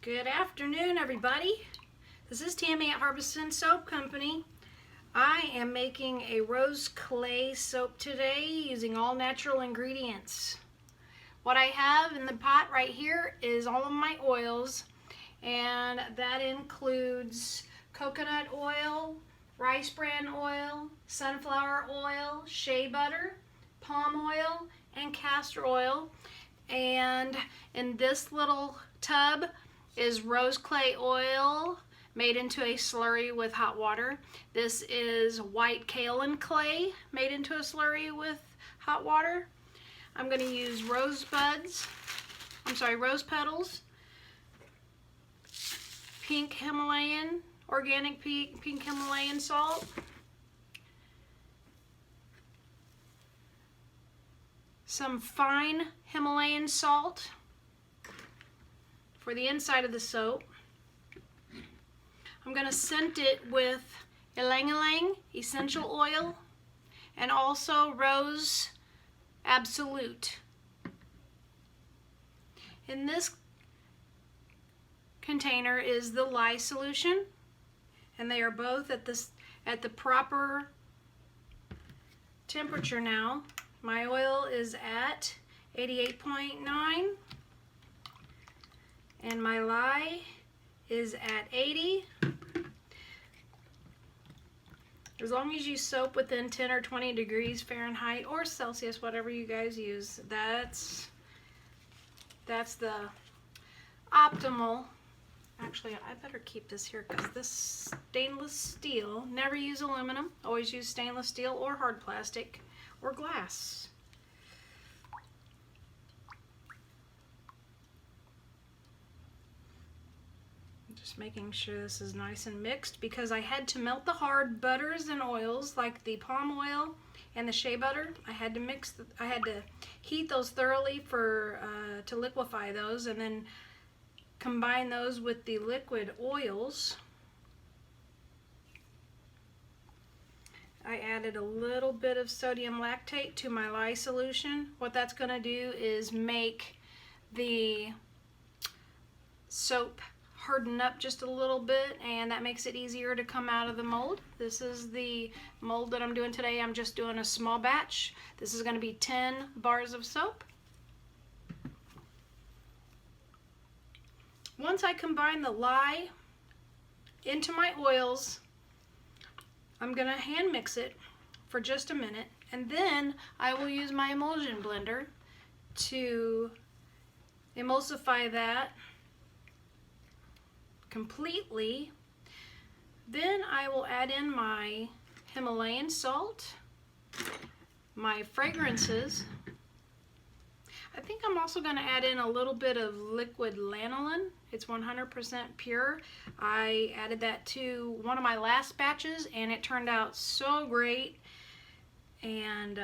Good afternoon, everybody. This is Tammy at Harbison Soap Company. I am making a rose clay soap today using all natural ingredients. What I have in the pot right here is all of my oils, and that includes coconut oil, rice bran oil, sunflower oil, shea butter, palm oil, and castor oil. And in this little tub is rose clay oil made into a slurry with hot water. This is white kaolin clay made into a slurry with hot water. I'm going to use rose petals, Pink Himalayan, organic Pink Himalayan salt, some fine Himalayan salt for the inside of the soap. I'm going to scent it with ylang-ylang essential oil and also rose absolute. In this container is the lye solution, and they are both at the proper temperature now. My oil is at 88.9 and my lye is at 80. As long as you soap within 10 or 20 degrees Fahrenheit or Celsius, whatever you guys use, that's the optimal. Actually, I better keep this here because this stainless steel, never use aluminum, always use stainless steel or hard plastic or glass. Just making sure this is nice and mixed because I had to melt the hard butters and oils like the palm oil and the shea butter. I had to heat those thoroughly to liquefy those, and then combine those with the liquid oils. I added a little bit of sodium lactate to my lye solution. What that's going to do is make the soap harden up just a little bit, and that makes it easier to come out of the mold. This is the mold that I'm doing today. I'm just doing a small batch. This is going to be 10 bars of soap. Once I combine the lye into my oils, I'm going to hand mix it for just a minute, and then I will use my emulsion blender to emulsify that completely. Then I will add in my Himalayan salt, my fragrances. I think I'm also going to add in a little bit of liquid lanolin. It's 100% pure. I added that to one of my last batches and it turned out so great and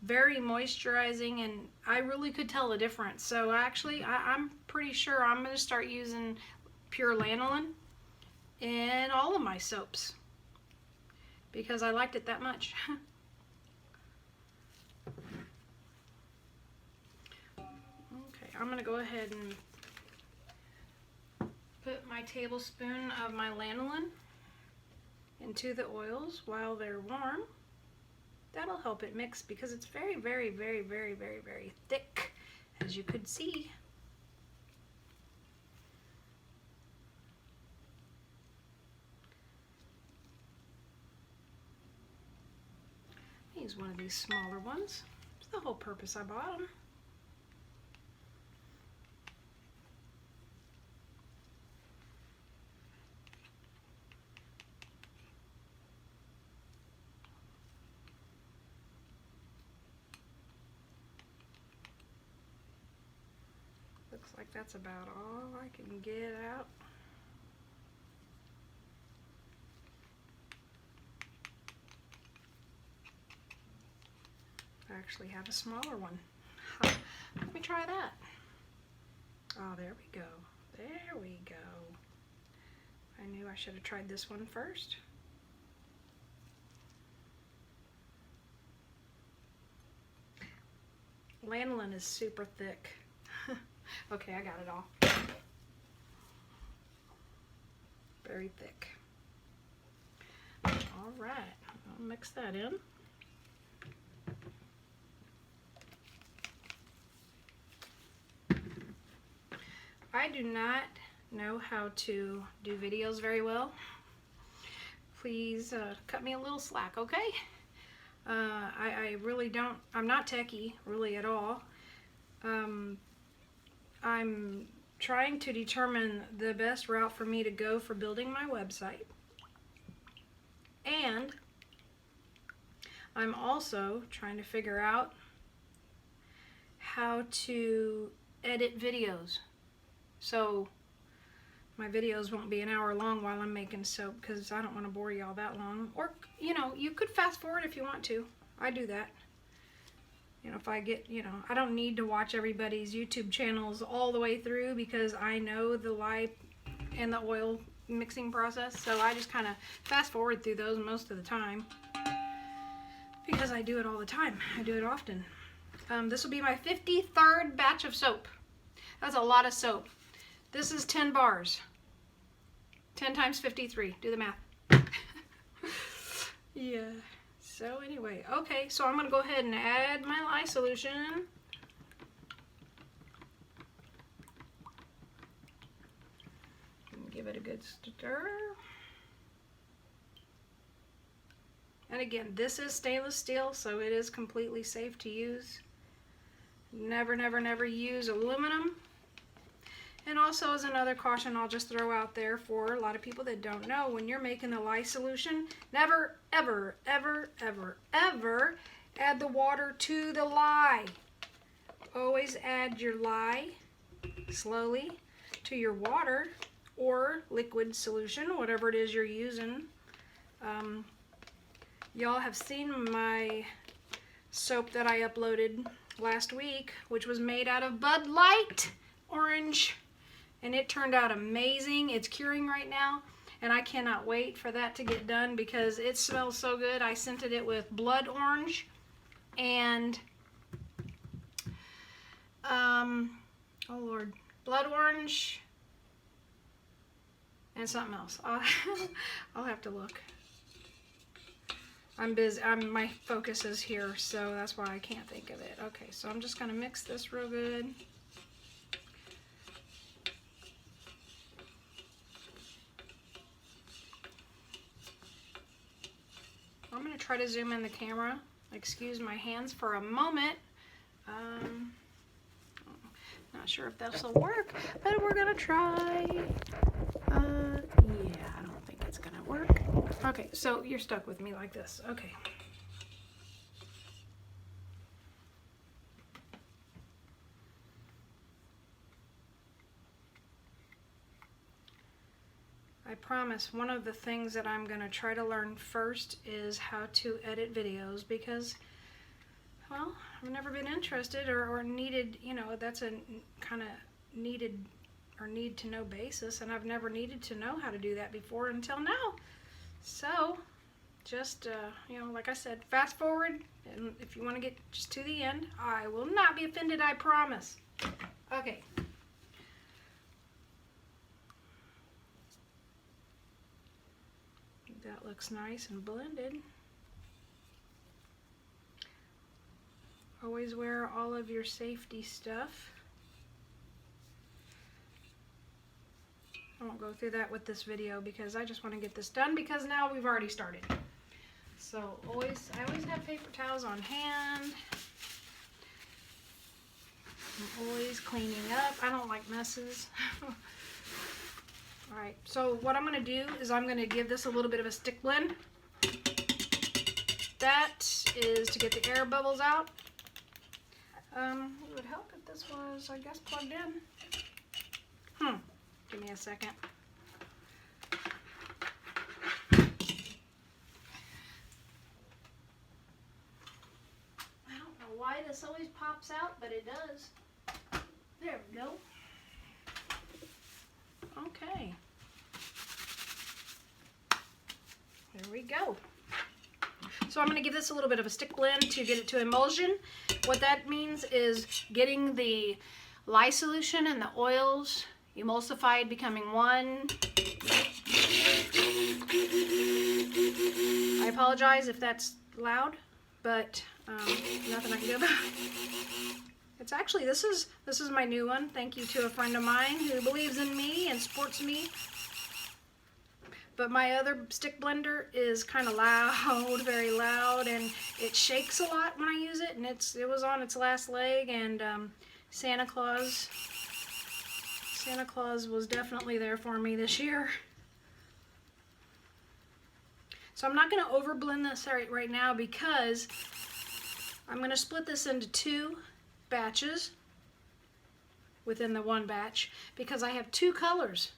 very moisturizing, and I really could tell the difference. So actually I'm pretty sure I'm going to start using pure lanolin in all of my soaps because I liked it that much. Okay, I'm going to go ahead and put my tablespoon of my lanolin into the oils while they're warm. That'll help it mix because it's very, very, very, very, very, very thick, as you could see. Use one of these smaller ones. It's the whole purpose I bought them. Looks like that's about all I can get out. I actually have a smaller one. Let me try that. Oh, there we go. There we go. I knew I should have tried this one first. Lanolin is super thick. Okay, I got it all. very thick. All right, I'll mix that in. I do not know how to do videos very well. Please cut me a little slack, okay? I really don't, I'm not techie really at all. I'm trying to determine the best route for me to go for building my website. And I'm also trying to figure out how to edit videos. So my videos won't be an hour long while I'm making soap, because I don't want to bore y'all that long. Or, you know, you could fast forward if you want to. I do that. You know, if I get, you know, I don't need to watch everybody's YouTube channels all the way through, because I know the lye and the oil mixing process. So I just kind of fast forward through those most of the time, because I do it all the time. I do it often. This will be my 53rd batch of soap. That's a lot of soap. This is 10 bars. 10 times 53. Do the math. Yeah. So anyway, okay, so I'm going to go ahead and add my lye solution. And give it a good stir. And again, this is stainless steel, so it is completely safe to use. Never, never, never use aluminum. And also, as another caution I'll just throw out there for a lot of people that don't know, when you're making the lye solution, never, ever, ever, ever, ever add the water to the lye. Always add your lye slowly to your water or liquid solution, whatever it is you're using. Y'all have seen my soap that I uploaded last week, which was made out of Bud Light orange. And it turned out amazing. It's curing right now, and I cannot wait for that to get done because it smells so good. I scented it with blood orange and oh Lord, blood orange and something else. I'll have to look. I'm busy. My focus is here, so that's why I can't think of it. Okay, so I'm just gonna mix this real good. I'm going to try to zoom in the camera. Excuse my hands for a moment. Not sure if this will work, but we're going to try. Yeah, I don't think it's going to work. Okay, so you're stuck with me like this. Okay. I promise one of the things that I'm going to try to learn first is how to edit videos, because, well, I've never been interested or needed, you know, that's a kind of needed or need to know basis, and I've never needed to know how to do that before until now. So just, you know, like I said, fast forward, and if you want to get just to the end, I will not be offended, I promise. Okay. That looks nice and blended. Always wear all of your safety stuff. I won't go through that with this video because I just want to get this done, because now we've already started. So I always have paper towels on hand. I'm always cleaning up. I don't like messes. Alright, so what I'm going to do is I'm going to give this a little bit of a stick blend. That is to get the air bubbles out. It would help if this was, I guess, plugged in. Give me a second. I don't know why this always pops out, but it does. There we go. Okay. There we go. So I'm going to give this a little bit of a stick blend to get it to emulsion. What that means is getting the lye solution and the oils emulsified, becoming one. I apologize if that's loud, but nothing I can do about it. It's actually, this is my new one. Thank you to a friend of mine who believes in me and supports me. But my other stick blender is kind of loud, very loud, and it shakes a lot when I use it. And it was on its last leg, and Santa Claus was definitely there for me this year. So I'm not going to over blend this right now because I'm going to split this into 2 batches within the 1 batch because I have 2 colors.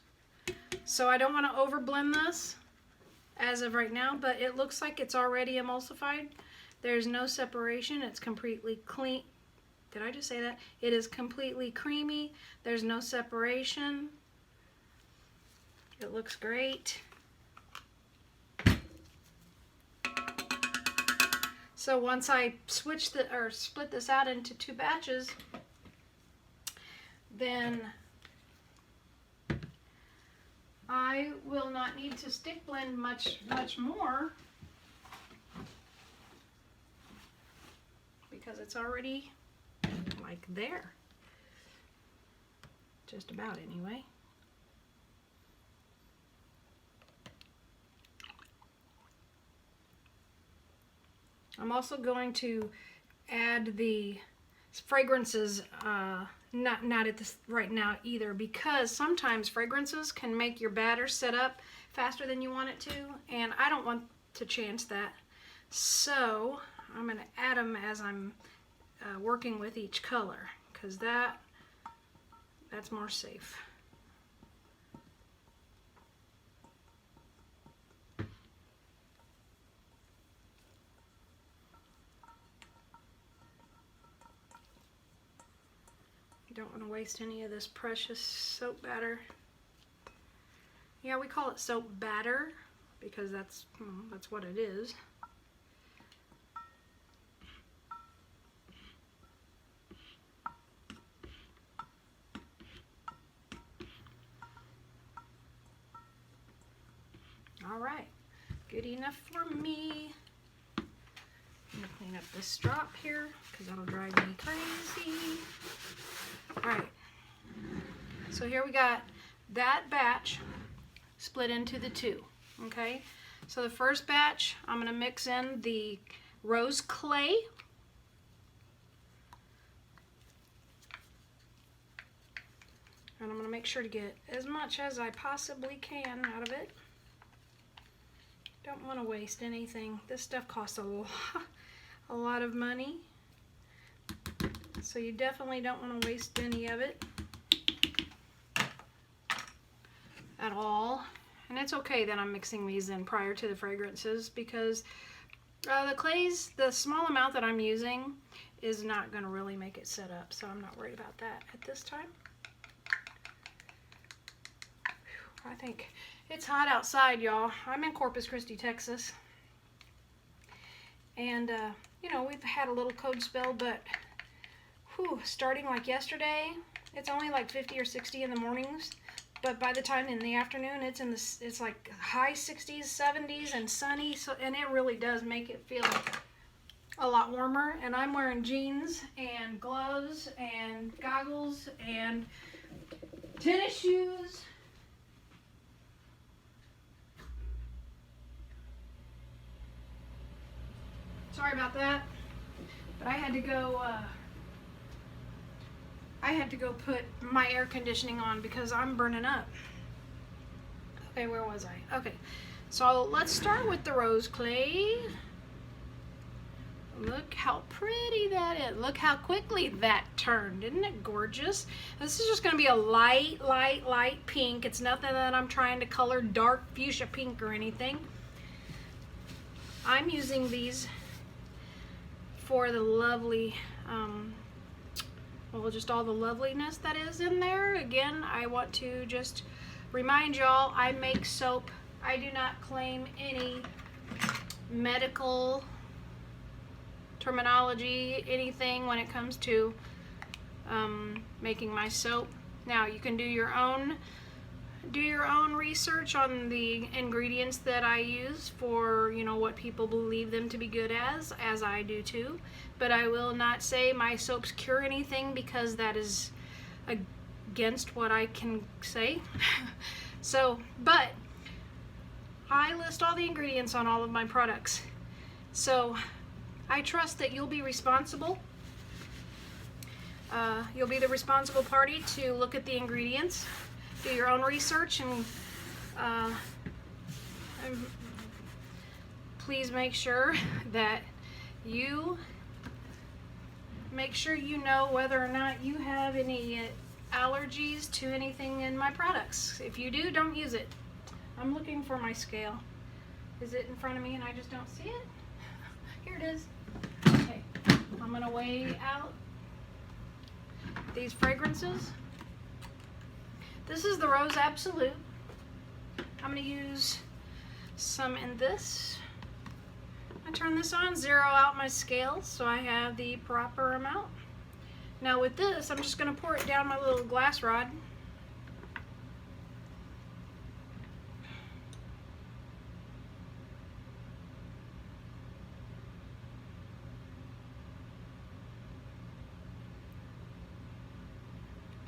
So I don't want to over blend this as of right now, but it looks like it's already emulsified. There's no separation. It's completely clean. Did I just say that? It is completely creamy. There's no separation. It looks great. So once I split this out into 2 batches, then I will not need to stick blend much more because it's already like there. Just about anyway. I'm also going to add the fragrances, not at this right now either, because sometimes fragrances can make your batter set up faster than you want it to, and I don't want to chance that. So I'm going to add them as I'm working with each color, because that's more safe. Don't want to waste any of this precious soap batter. Yeah, we call it soap batter because that's what it is. All right, good enough for me. I'm gonna clean up this drop here because that'll drive me crazy. All right, so here we got that batch split into the 2, okay? So the first batch, I'm gonna mix in the rose clay. And I'm gonna make sure to get as much as I possibly can out of it. Don't want to waste anything. This stuff costs a lot of money. So you definitely don't want to waste any of it at all. And it's okay that I'm mixing these in prior to the fragrances because the clays, the small amount that I'm using is not going to really make it set up. So I'm not worried about that at this time. I think it's hot outside, y'all. I'm in Corpus Christi, Texas. And, you know, we've had a little cold spell, but starting like yesterday, it's only like 50 or 60 in the mornings. But by the time in the afternoon, it's like high 60s, 70s, and sunny. So, and it really does make it feel a lot warmer. And I'm wearing jeans and gloves and goggles and tennis shoes. Sorry about that, but I had to go put my air conditioning on because I'm burning up. Okay, where was I? Okay, so let's start with the rose clay. Look how pretty that is. Look how quickly that turned. Isn't it gorgeous? This is just going to be a light pink. It's nothing that I'm trying to color dark fuchsia pink or anything. I'm using these for the lovely, well, just all the loveliness that is in there. Again, I want to just remind y'all, I make soap. I do not claim any medical terminology, anything when it comes to making my soap. Now, you can do your own do your own research on the ingredients that I use for, you know, what people believe them to be good as I do too. But I will not say my soaps cure anything, because that is against what I can say. So, but I list all the ingredients on all of my products. So I trust that you'll be responsible. You'll be the responsible party to look at the ingredients, do your own research, and please make sure that you know whether or not you have any allergies to anything in my products. If you do, don't use it. I'm looking for my scale. Is it in front of me and I just don't see it? Here it is. Okay, I'm gonna weigh out these fragrances. This is the Rose Absolute. I'm gonna use some in this. I turn this on, zero out my scale so I have the proper amount. Now with this, I'm just gonna pour it down my little glass rod.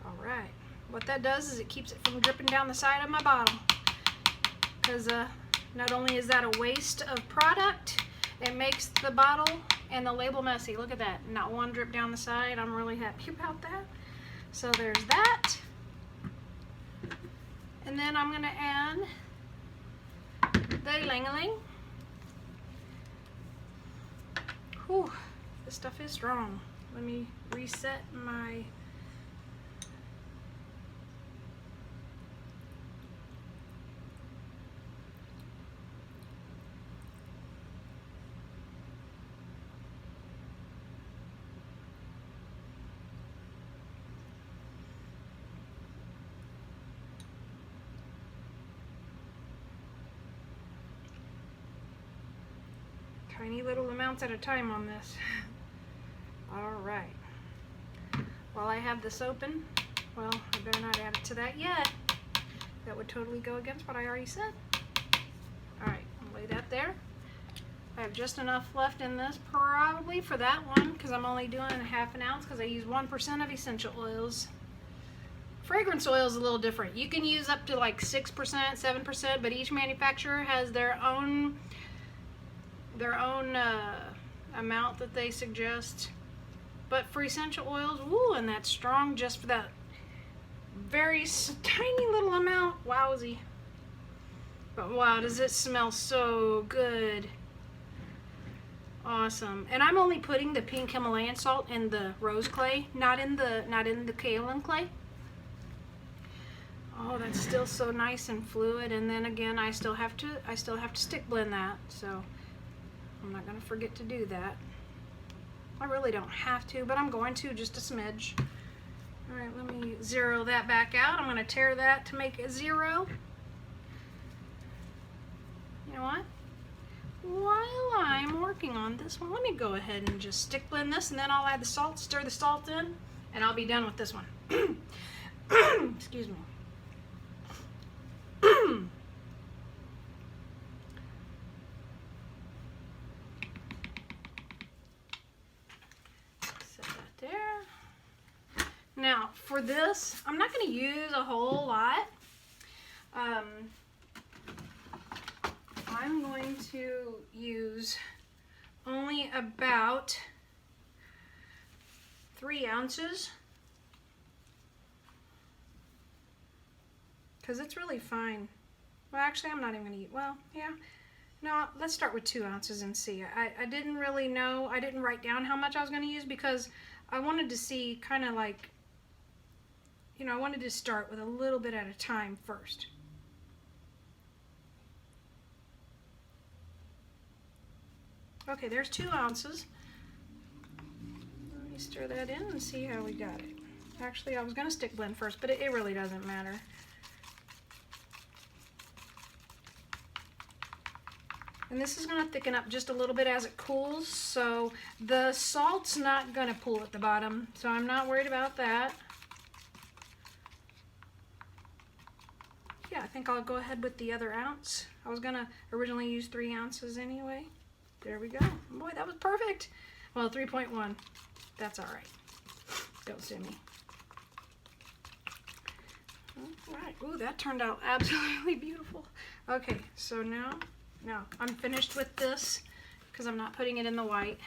Alright, what that does is it keeps it from dripping down the side of my bottle. Because not only is that a waste of product, it makes the bottle and the label messy. Look at that, not one drip down the side. I'm really happy about that. So there's that. And then I'm gonna add the Ylang-a-Lang. Whew, this stuff is strong. Let me reset my tiny little amounts at a time on this. Alright. While I have this open, well, I better not add it to that yet. That would totally go against what I already said. Alright, I'll lay that there. I have just enough left in this probably for that one, because I'm only doing half an ounce because I use 1% of essential oils. Fragrance oil is a little different. You can use up to like 6%, 7%, but each manufacturer has their own amount that they suggest. But for essential oils, ooh, and that's strong just for that very tiny little amount. Wowzy. But wow, does it smell so good. Awesome. And I'm only putting the Pink Himalayan Salt in the rose clay, not in the kaolin clay. Oh, that's still so nice and fluid. And then again, I still have to stick blend that, so I'm not going to forget to do that. I really don't have to, but I'm going to, just a smidge. Alright, let me zero that back out. I'm going to tear that to make it 0. You know what? While I'm working on this one, let me go ahead and just stick blend this, and then I'll add the salt, stir the salt in, and I'll be done with this one. Excuse me. Now, for this, I'm not going to use a whole lot. I'm going to use only about 3 ounces. Because it's really fine. Well, actually, I'm not even going to use, well, yeah. No, let's start with 2 ounces and see. I didn't really know, I didn't write down how much I was going to use because I wanted to see kind of like, you know, I wanted to start with a little bit at a time first. Okay, there's 2 ounces. Let me stir that in and see how we got it. Actually, I was going to stick blend first, but it really doesn't matter. And this is going to thicken up just a little bit as it cools, so the salt's not going to pool at the bottom, so I'm not worried about that. yeah, I think I'll go ahead with the other ounce. I was gonna originally use 3 ounces anyway. There we go. Boy, that was perfect. Well, 3.1. That's all right. Don't sue me. All right. Ooh, that turned out absolutely beautiful. Okay, so now I'm finished with this because I'm not putting it in the white.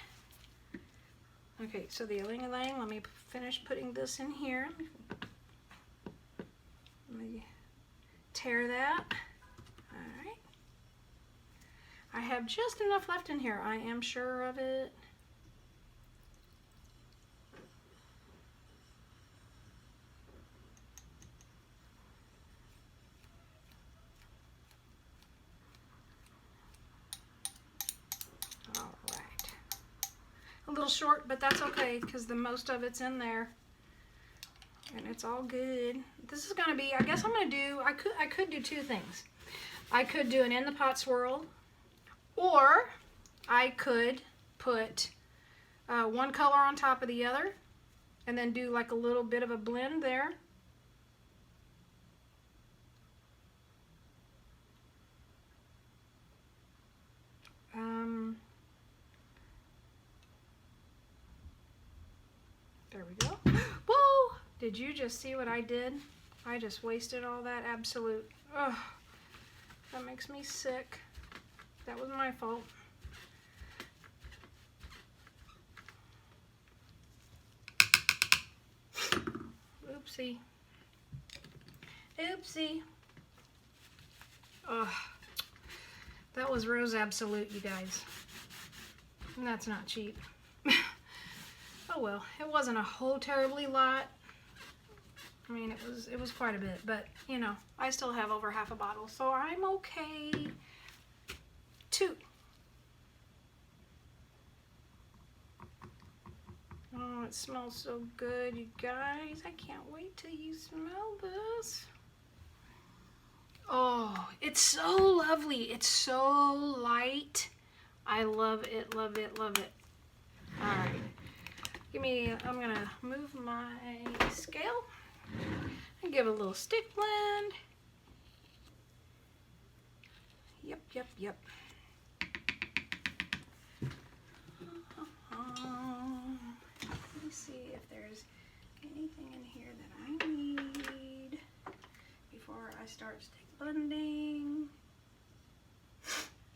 Okay, so the ylang-ylang, let me finish putting this in here. Let me tear that. All right. I have just enough left in here. I am sure of it. A little short, but that's okay because the most of it's in there and it's all good. This is gonna be, I guess I'm gonna do, I could do 2 things. I could do an in the pot swirl, or I could put one color on top of the other and then do like a little bit of a blend there. There we go. Whoa! Did you just see what I did? I just wasted all that absolute. Ugh. That makes me sick. That was my fault. Oopsie. Oopsie. Ugh. That was Rose Absolute, you guys. And that's not cheap. Oh well, it wasn't a whole terribly lot. I mean, it was quite a bit, but you know, I still have over half a bottle, so I'm okay. 2. Oh, it smells so good, you guys. I can't wait till you smell this. Oh, it's so lovely. It's so light. I love it, love it, love it. All right. I'm gonna move my scale and give it a little stick blend. Yep, yep, yep. Let me see if there's anything in here that I need before I start stick blending.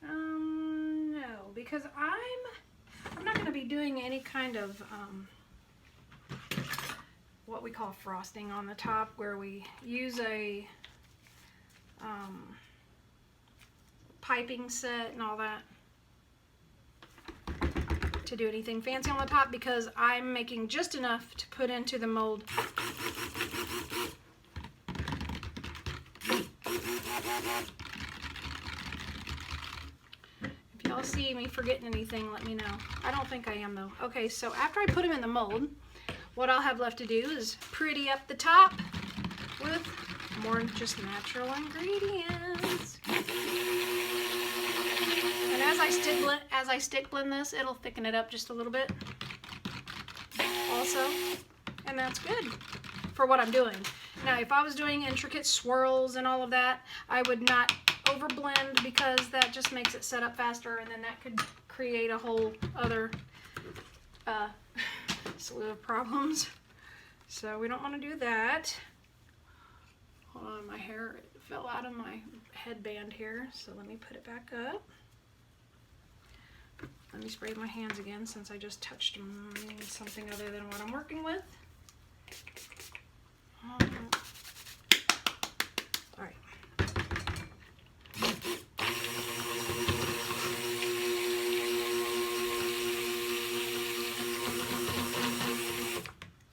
No, because I'm not going to be doing any kind of what we call frosting on the top, where we use a piping set and all that to do anything fancy on the top, because I'm making just enough to put into the mold. If y'all see me forgetting anything, let me know. I don't think I am though. Okay, so after I put them in the mold, what I'll have left to do is pretty up the top with more just natural ingredients. And as I stick blend this, it'll thicken it up just a little bit also, and that's good for what I'm doing. Now, if I was doing intricate swirls and all of that, I would not overblend, because that just makes it set up faster, and then that could create a whole other slew of problems. So we don't want to do that. Hold on, my hair fell out of my headband here, so let me put it back up. Let me spray my hands again, since I just touched something other than what I'm working with. All right.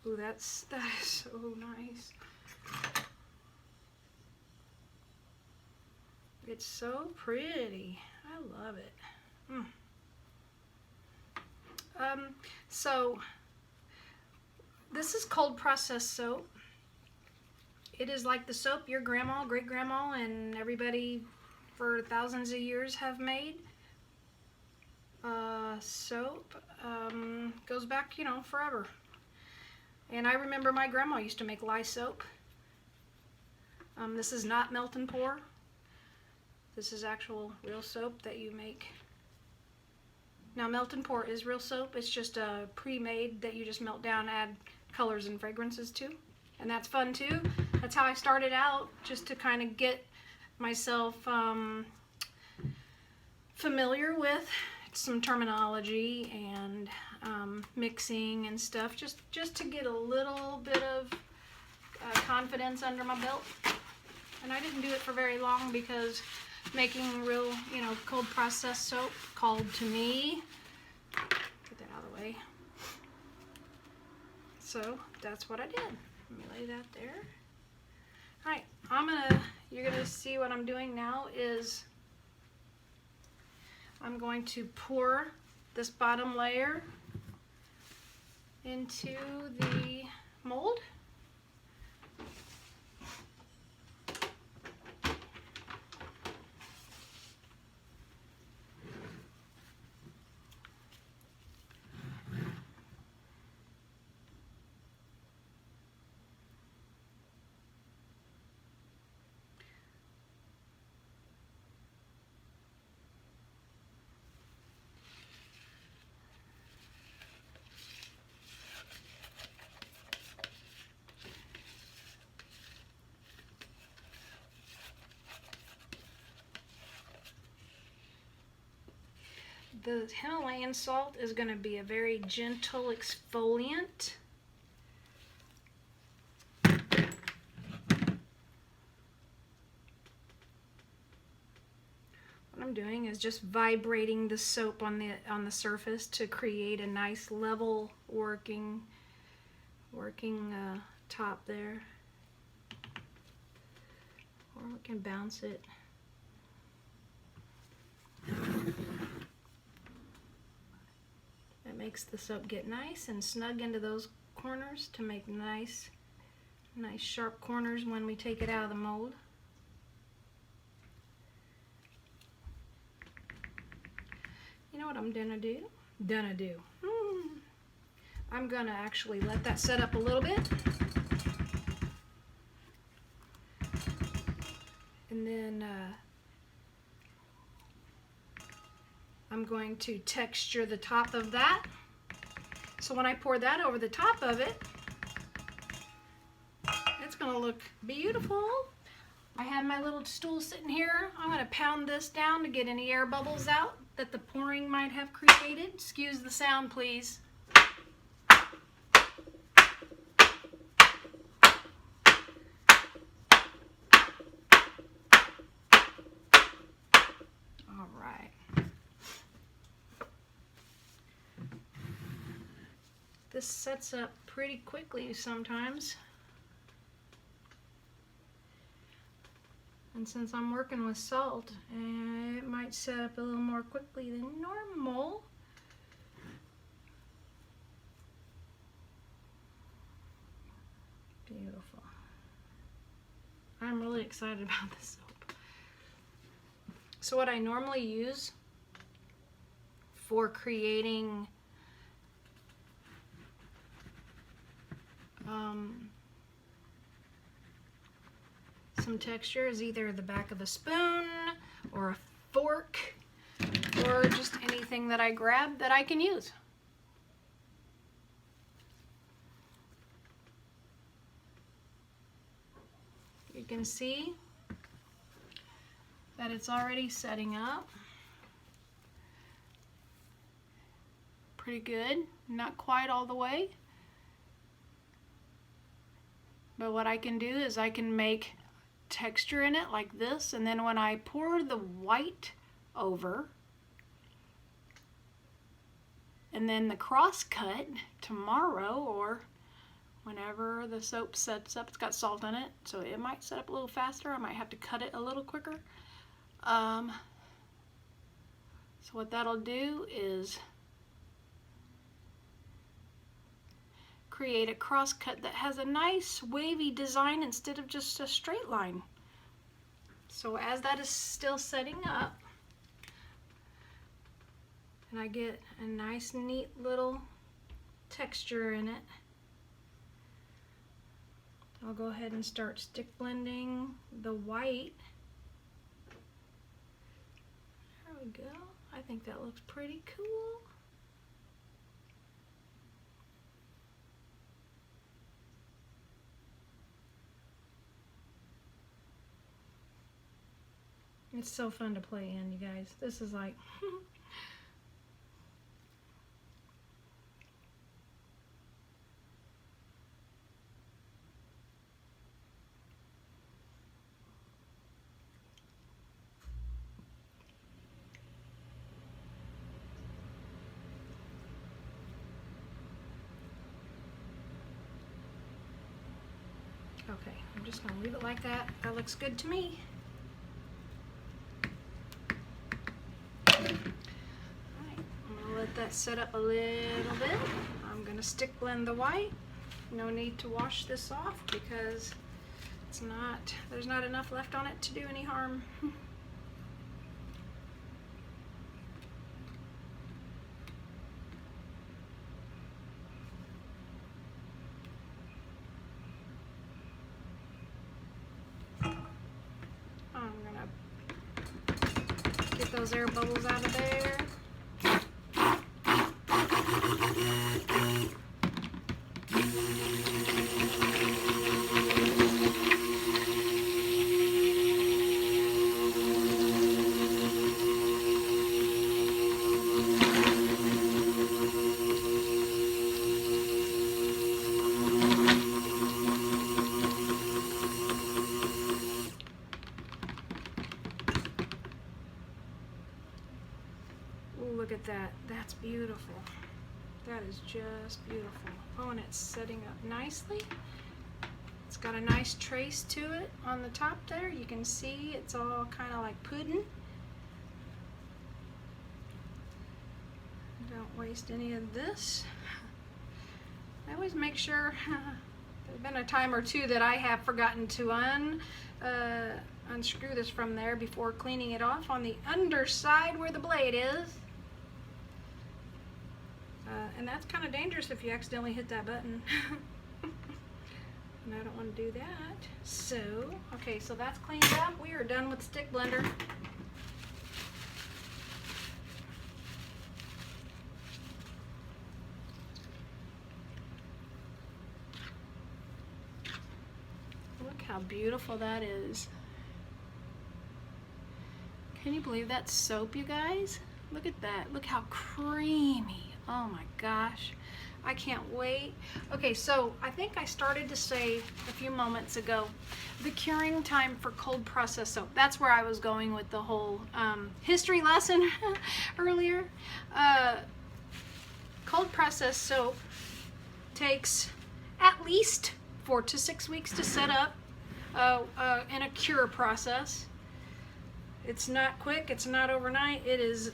Ooh, that is so nice. It's so pretty. I love it. So this is cold processed soap. It is like the soap your grandma, great grandma, and everybody for thousands of years have made. Soap goes back, you know, forever. And I remember my grandma used to make lye soap. This is not melt and pour. This is actual real soap that you make. Now melt and pour is real soap. It's just a pre-made that you just melt down, add colors and fragrances to. And that's fun too. That's how I started out, just to kind of get myself familiar with some terminology and mixing and stuff, just to get a little bit of confidence under my belt. And I didn't do it for very long because making real, cold processed soap called to me. Get that out of the way. So that's what I did. Let me lay that there. All right, you're gonna see what I'm doing now is I'm going to pour this bottom layer into the mold. The Himalayan salt is going to be a very gentle exfoliant. What I'm doing is just vibrating the soap on the surface to create a nice level working top there. Or we can bounce it. It makes the soap get nice and snug into those corners to make nice sharp corners when we take it out of the mold. You know what I'm gonna do? I'm gonna actually let that set up a little bit. And then I'm going to texture the top of that. So when I pour that over the top of it, it's gonna look beautiful. I have my little stool sitting here. I'm gonna pound this down to get any air bubbles out that the pouring might have created. Excuse the sound, please. All right. This sets up pretty quickly sometimes. And since I'm working with salt, it might set up a little more quickly than normal. Beautiful. I'm really excited about this soap. So what I normally use for creating some texture is either the back of a spoon or a fork or just anything that I grab that I can use. You can see that it's already setting up pretty good, not quite all the way. But what I can do is I can make texture in it like this, and then when I pour the white over and then the cross cut tomorrow or whenever the soap sets up, it's got salt in it, so it might set up a little faster. I might have to cut it a little quicker. So what that'll do is create a cross cut that has a nice wavy design instead of just a straight line. So as that is still setting up, and I get a nice neat little texture in it, I'll go ahead and start stick blending the white. There we go. I think that looks pretty cool. It's so fun to play in, you guys. This is like okay, I'm just gonna leave it like that. That looks good to me. Let that set up a little bit. I'm going to stick blend the white. No need to wash this off because there's not enough left on it to do any harm. I'm going to get those air bubbles out of there. Look at that. That's beautiful. That is just beautiful. Oh, and it's setting up nicely. It's got a nice trace to it on the top there. You can see it's all kind of like pudding. Don't waste any of this. I always make sure, there's been a time or two that I have forgotten to unscrew this from there before cleaning it off on the underside where the blade is. And that's kind of dangerous if you accidentally hit that button. And I don't want to do that. So, okay, so that's cleaned up. We are done with the stick blender. Look how beautiful that is. Can you believe that soap, you guys? Look at that. Look how creamy. Oh my gosh. I can't wait. Okay, so I think I started to say a few moments ago, the curing time for cold process soap. That's where I was going with the whole history lesson earlier. Cold process soap takes at least 4 to 6 weeks to set up in a cure process. It's not quick, it's not overnight, it is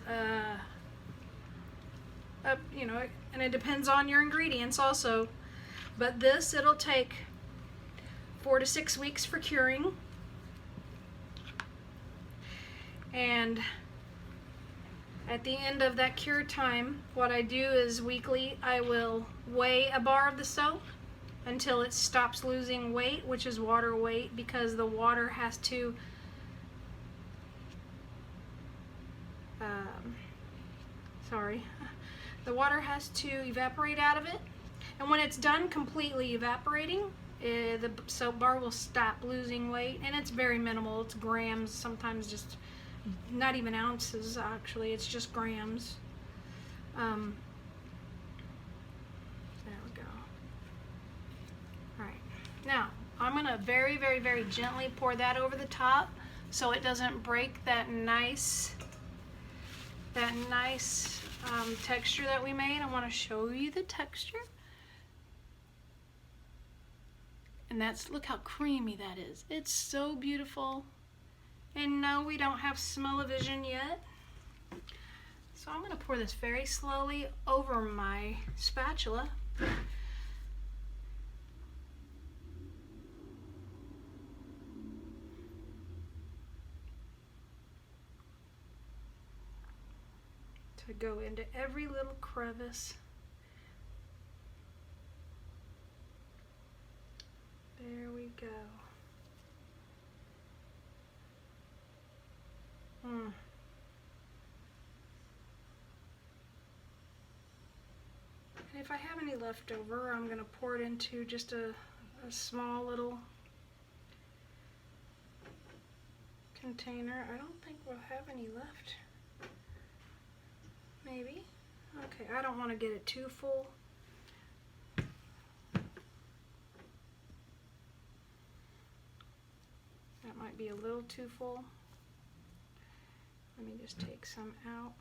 you know, and it depends on your ingredients also. But this, it'll take 4 to 6 weeks for curing. And at the end of that cure time, what I do is weekly, I will weigh a bar of the soap until it stops losing weight, which is water weight, because the water has to the water has to evaporate out of it, and when it's done completely evaporating, the soap bar will stop losing weight, and it's very minimal. It's grams, sometimes just not even ounces actually, it's just grams. There we go. Alright, now I'm going to very, very, very gently pour that over the top so it doesn't break that nice texture that we made. I want to show you the texture. And that's, look how creamy that is. It's so beautiful. And no, we don't have smell-o-vision yet. So I'm going to pour this very slowly over my spatula. To go into every little crevice. There we if I have any left over, I'm going to pour it into just a small little container. I don't think we'll have any left. Maybe. Okay, I don't want to get it too full. That might be a little too full. Let me just take some out.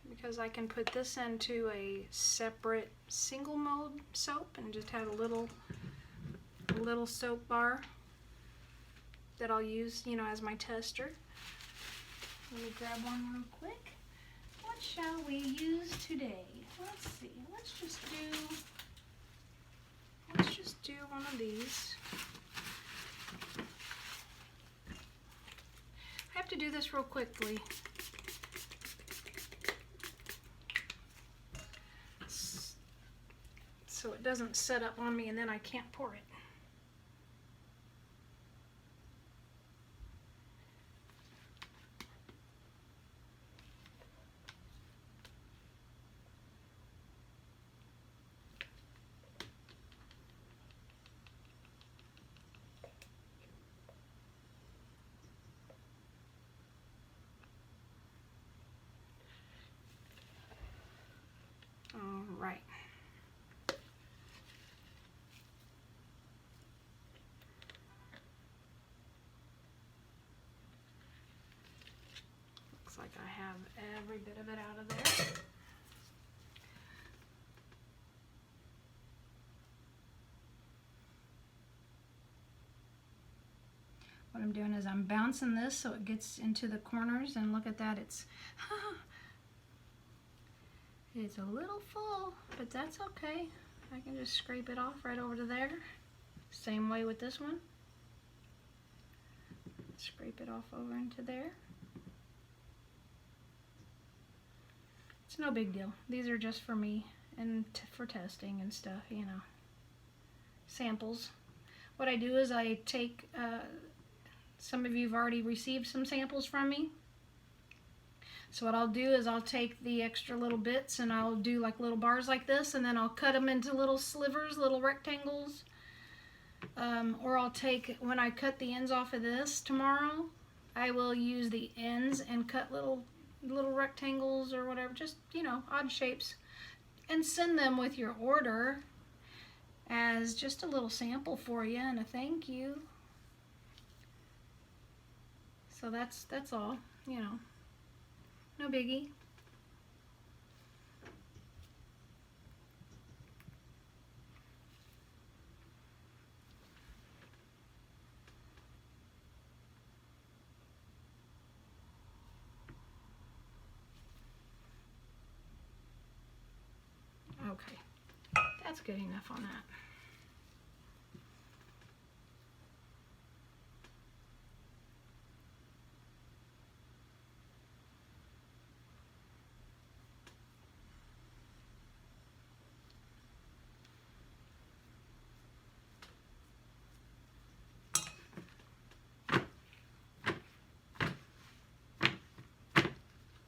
Because I can put this into a separate single mode soap and just have a little soap bar that I'll use, you know, as my tester. Let me grab one real quick. What shall we use today? Let's see. Let's just do one of these. I have to do this real quickly. So it doesn't set up on me and then I can't pour it. All right. Looks like I have every bit of it out of there. What I'm doing is I'm bouncing this so it gets into the corners, and look at that, it's a little full, but that's okay. I can just scrape it off right over to there. Same way with this one. Scrape it off over into there. It's no big deal. These are just for me and for testing and stuff, you know. Samples. What I do is I take, some of you have already received some samples from me. So what I'll do is I'll take the extra little bits and I'll do like little bars like this, and then I'll cut them into little slivers, little rectangles. Or I'll take, when I cut the ends off of this tomorrow, I will use the ends and cut little rectangles or whatever, just, you know, odd shapes, and send them with your order as just a little sample for you and a thank you. So that's all, you know. No biggie. Okay, that's good enough on that.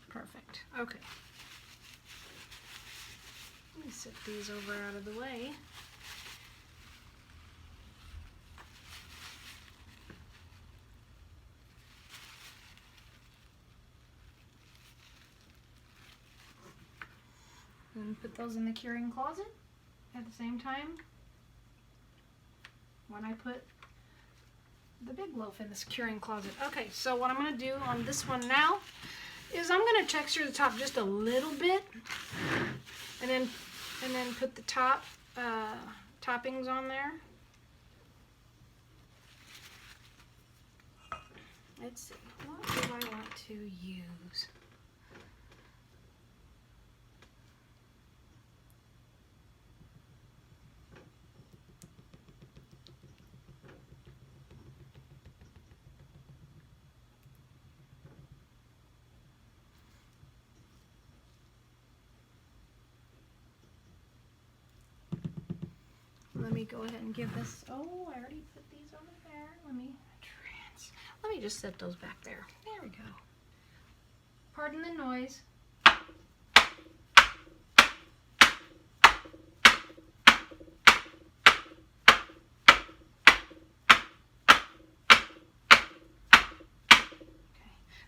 Perfect. Okay. Let me set these over out of the way. And put those in the curing closet at the same time when I put the big loaf in this curing closet. Okay, so what I'm going to do on this one now is I'm going to texture the top just a little bit, and then put the top toppings on there. Let's see, what do I want to use? Let me go ahead and give this, oh, I already put these over there. Let me just set those back there. There we go. Pardon the noise.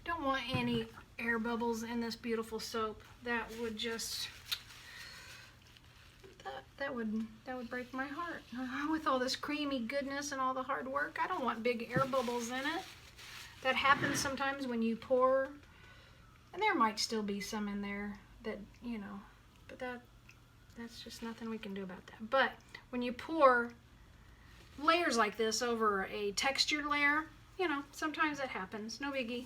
Don't want any air bubbles in this beautiful soap. That would just that would break my heart. With all this creamy goodness and all the hard work, I don't want big air bubbles in it. That happens sometimes when you pour, and there might still be some in there that, you know, but that's just nothing we can do about that. But when you pour layers like this over a textured layer, you know, sometimes it happens. No biggie.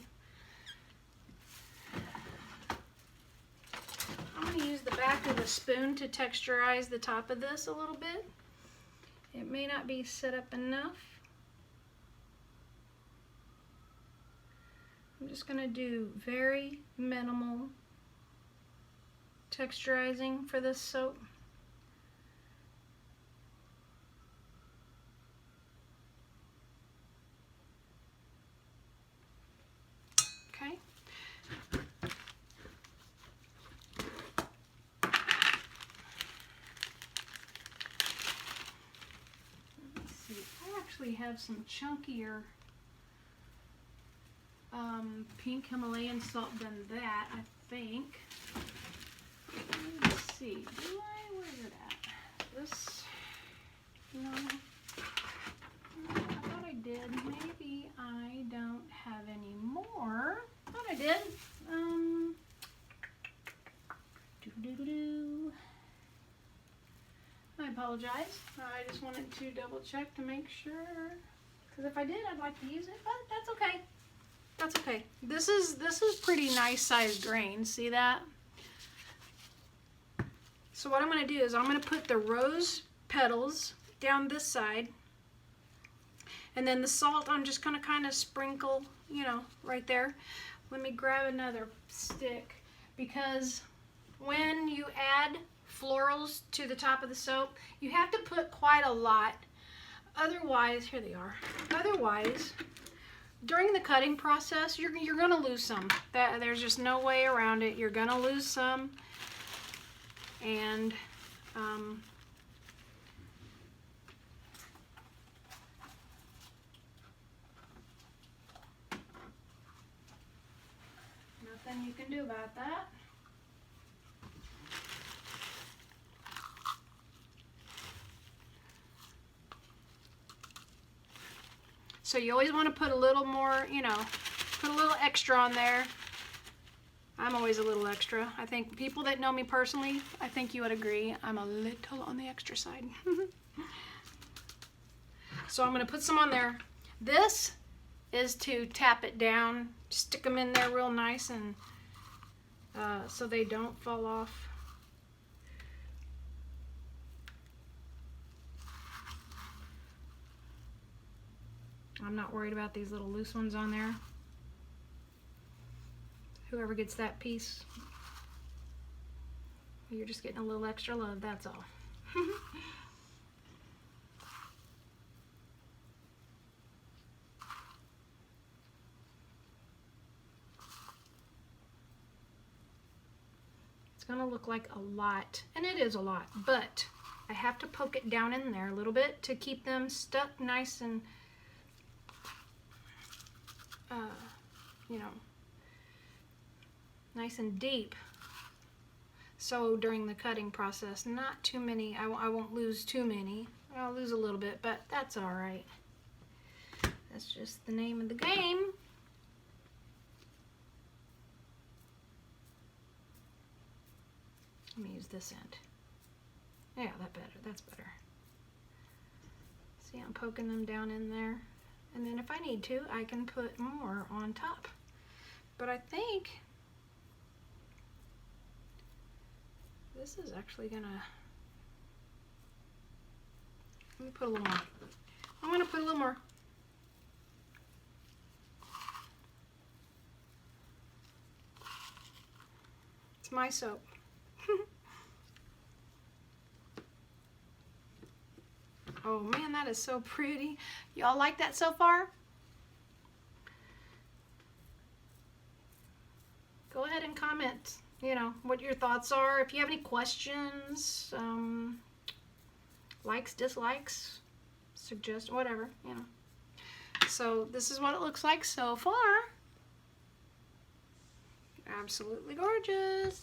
I'm going to use the back of the spoon to texturize the top of this a little bit. It may not be set up enough. I'm just going to do very minimal texturizing for this soap. Okay. I have some chunkier Pink Himalayan Salt than that, I think. Let's see. Where is it at? This? No. I thought I did. Maybe I don't have any more. I thought I did. I apologize. I just wanted to double check to make sure, because if I did, I'd like to use it, but that's okay. That's okay. This is pretty nice sized grain. See that? So what I'm going to do is I'm going to put the rose petals down this side, and then the salt I'm just going to kind of sprinkle, you know, right there. Let me grab another stick, because when you add florals to the top of the soap, you have to put quite a lot. Otherwise, here they are. Otherwise, during the cutting process, you're going to lose some. There's just no way around it. You're going to lose some. And nothing you can do about that. So you always want to put a little more, you know, put a little extra on there. I'm always a little extra. I think people that know me personally, I think you would agree, I'm a little on the extra side. So I'm going to put some on there. This is to tap it down, stick them in there real nice, and so they don't fall off. I'm not worried about these little loose ones on there. Whoever gets that piece, you're just getting a little extra love, that's all. It's going to look like a lot, and it is a lot, but I have to poke it down in there a little bit to keep them stuck nice and you know, nice and deep. So during the cutting process, not too many, I won't lose too many. I'll lose a little bit, but that's all right. That's just the name of the game. Let me use this end. Yeah, that's better. See, I'm poking them down in there. And then if I need to, I can put more on top. But I think this is actually gonna, let me put a little more. I'm gonna put a little more. It's my soap. Oh man, that is so pretty. Y'all like that so far? Go ahead. ahead and comment, you know, what your thoughts are. If you have any questions, likes, dislikes, suggest, whatever, you know. So this is what it looks like so far. Absolutely gorgeous.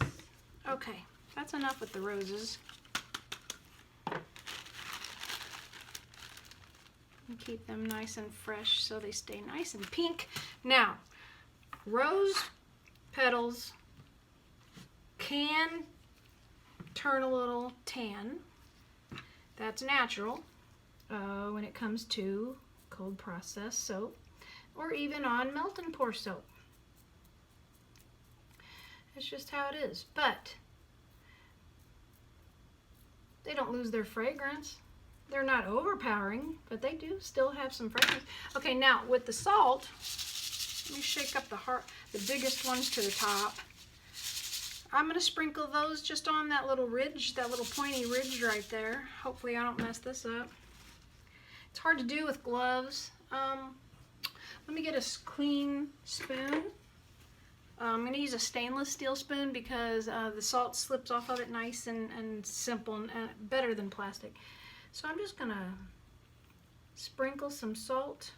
Okay, that's enough with the roses. And keep them nice and fresh so they stay nice and pink. Now, rose petals can turn a little tan. That's natural when it comes to cold process soap or even on melt and pour soap. It's just how it is. But they don't lose their fragrance. They're not overpowering, but they do still have some fragrance. Okay, now with the salt, let me shake up the biggest ones to the top. I'm going to sprinkle those just on that little ridge, that little pointy ridge right there. Hopefully I don't mess this up. It's hard to do with gloves. Let me get a clean spoon. I'm going to use a stainless steel spoon because the salt slips off of it nice and simple and better than plastic. So I'm just going to sprinkle some salt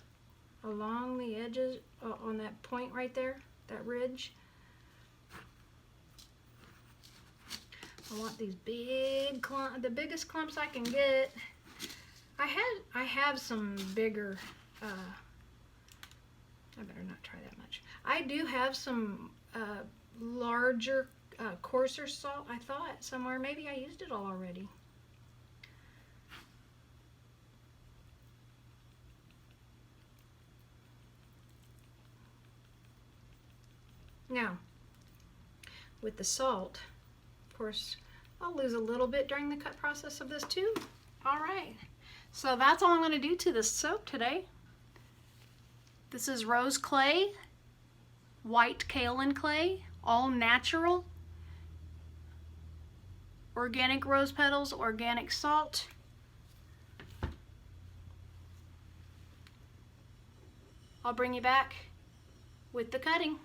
along the edges on that point right there, that ridge. I want these big clumps, the biggest clumps I can get. I have some bigger, I better not try that much. I do have some larger, coarser salt, I thought, somewhere. Maybe I used it all already. Now, with the salt, of course, I'll lose a little bit during the cut process of this too. All right, so that's all I'm going to do to this soap today. This is rose clay, white kaolin clay, all natural, organic rose petals, organic salt. I'll bring you back with the cutting.